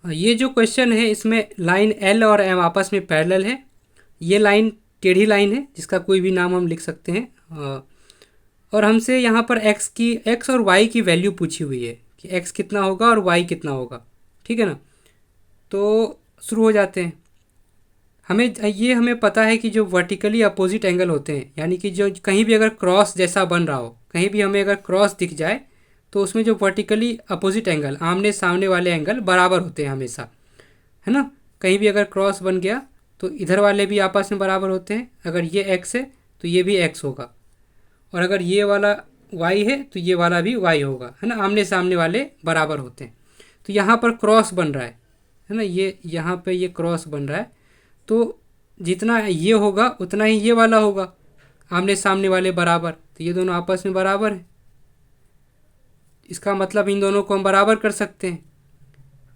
ये जो क्वेश्चन है इसमें लाइन एल और एम आपस में पैरेलल है। ये लाइन टेढ़ी लाइन है जिसका कोई भी नाम हम लिख सकते हैं। और हमसे यहाँ पर एक्स और वाई की वैल्यू पूछी हुई है कि एक्स कितना होगा और वाई कितना होगा। ठीक है ना। तो शुरू हो जाते हैं। हमें पता है कि जो वर्टिकली अपोजिट एंगल होते हैं, यानी कि जो कहीं भी अगर क्रॉस जैसा बन रहा हो, कहीं भी हमें अगर क्रॉस दिख जाए तो उसमें जो वर्टिकली अपोजिट एंगल, आमने सामने वाले एंगल बराबर होते हैं हमेशा, है ना। कहीं भी अगर क्रॉस बन गया तो इधर वाले भी आपस में बराबर होते हैं। अगर ये एक्स है तो ये भी एक्स होगा, और अगर ये वाला वाई है तो ये वाला भी वाई होगा, है ना। आमने सामने वाले बराबर होते हैं। तो यहाँ पर क्रॉस बन रहा है ना। ये यहाँ पे ये क्रॉस बन रहा है, तो जितना ये होगा उतना ही ये वाला होगा, आमने सामने वाले बराबर। तो ये दोनों आपस में बराबर हैं। इसका मतलब इन दोनों को हम बराबर कर सकते हैं।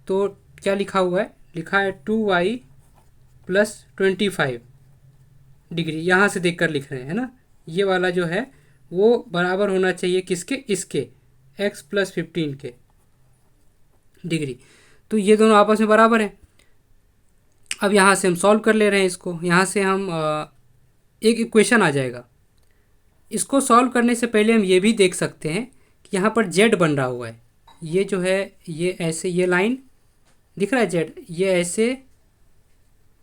तो क्या लिखा हुआ है, लिखा है 2y प्लस 25 डिग्री। यहाँ से देखकर लिख रहे हैं, है ना। ये वाला जो है वो बराबर होना चाहिए किसके, इसके x प्लस 15 के डिग्री। तो ये दोनों आपस में बराबर हैं। अब यहाँ से हम सॉल्व कर ले रहे हैं इसको। यहाँ से हम एक इक्वेशन आ जाएगा। इसको सॉल्व करने से पहले हम ये भी देख सकते हैं कि यहाँ पर जेड बन रहा हुआ है। ये जो है ये ऐसे, ये लाइन दिख रहा है जेड, ये ऐसे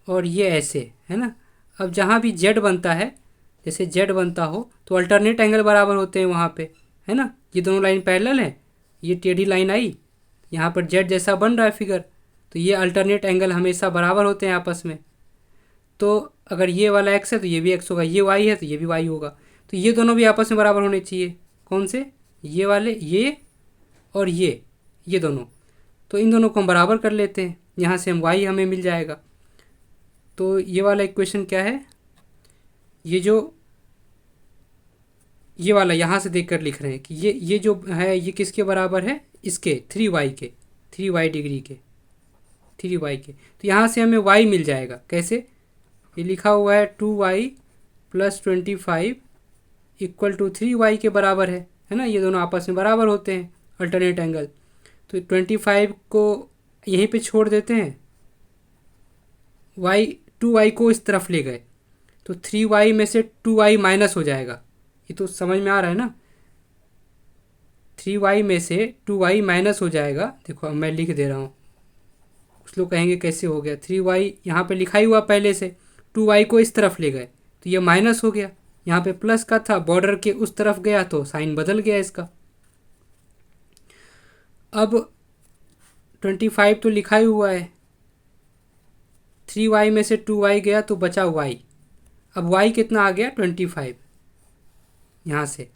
और ये ऐसे, है ना। अब जहाँ भी जेड बनता है, जैसे जेड बनता हो तो अल्टरनेट एंगल बराबर होते हैं वहाँ पे, है ना। ये दोनों लाइन पैरेलल है, ये टेढ़ी लाइन आई, यहाँ पर जेड जैसा बन रहा है फिगर, तो ये अल्टरनेट एंगल हमेशा बराबर होते हैं आपस में। तो अगर ये वाला एक्स है तो ये भी एक्स होगा, ये वाई है तो ये भी वाई होगा। तो ये दोनों भी आपस में बराबर होने चाहिए। कौन से, ये वाले, ये और ये दोनों। तो इन दोनों को हम बराबर कर लेते हैं। यहाँ से हम वाई हमें मिल जाएगा। तो ये वाला इक्वेशन क्या है, ये जो ये वाला यहाँ से देखकर लिख रहे हैं कि ये जो है ये किसके बराबर है, इसके 3y के, 3y डिग्री के, 3y के। तो यहाँ से हमें y मिल जाएगा। कैसे, ये लिखा हुआ है 2y plus 25 equal to 3y के बराबर है ना। ये दोनों आपस में बराबर होते हैं, अल्टरनेट एंगल। तो 25 को यहीं पे छोड़ देते हैं, y 2y को इस तरफ ले गए तो 3y में से 2y माइनस हो जाएगा। ये तो समझ में आ रहा है ना। 3y में से 2y माइनस हो जाएगा। देखो अब मैं लिख दे रहा हूँ, कुछ लोग कहेंगे कैसे हो गया। 3y यहाँ पे लिखा ही हुआ पहले से, 2y को इस तरफ ले गए तो ये माइनस हो गया। यहाँ पे प्लस का था, बॉर्डर के उस तरफ गया तो साइन बदल गया इसका। अब 25 तो लिखा ही हुआ है, 3y में से 2y गया तो बचा y। अब y कितना आ गया, 25 यहाँ से।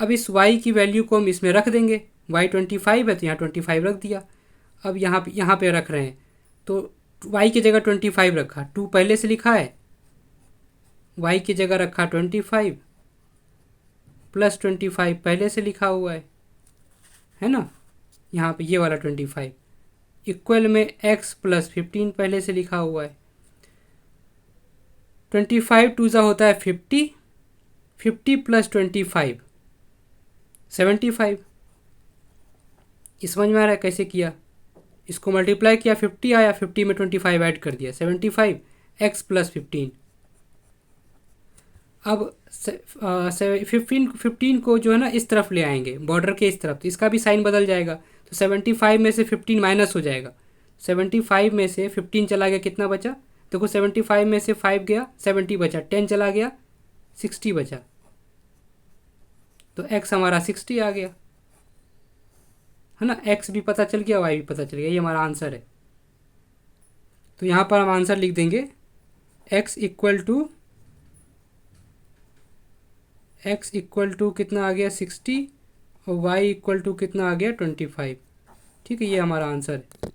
अब इस y की वैल्यू को हम इसमें रख देंगे। y 25 है तो यहाँ 25 रख दिया। अब यहाँ पे रख रहे हैं तो y की जगह 25 रखा, 2 पहले से लिखा है, y की जगह रखा 25 प्लस 25 पहले से लिखा हुआ है ना। यहाँ पे ये वाला 25 इक्वल में x प्लस 15 पहले से लिखा हुआ है। 25 टू ज़ा होता है 50, 50 प्लस 25 75। समझ में आ रहा है कैसे किया, इसको मल्टीप्लाई किया 50 आया, 50 में 25 ऐड कर दिया 75 x प्लस 15। अब 15 को जो है ना इस तरफ ले आएंगे, बॉर्डर के इस तरफ, तो इसका भी साइन बदल जाएगा। तो 75 में से 15 माइनस हो जाएगा। 75 में से 15 चला गया, कितना बचा, देखो 75 में से 5 गया, 70 बचा, 10 चला गया, 60 बचा। तो x हमारा 60 आ गया, है ना। x भी पता चल गया, y भी पता चल गया, ये हमारा आंसर है। तो यहाँ पर हम आंसर लिख देंगे x इक्वल टू कितना आ गया 60 और y इक्वल टू कितना आ गया 25। ठीक है, ये हमारा आंसर है।